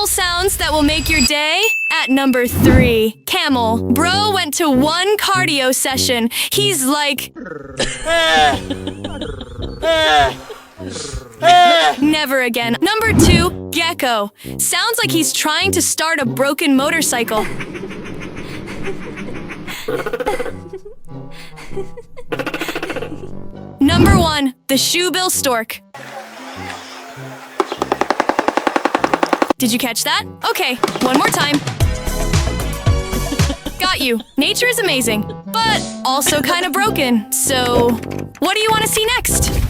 animal sounds that will make your day? At number 3, camel. Bro went to one cardio session. He's like... Never again. Number 2, gecko. Sounds like he's trying to start a broken motorcycle. Number 1, the shoebill stork. Did you catch that? Okay, one more time. Got you. Nature is amazing, but also kind of broken. So, what do you want to see next?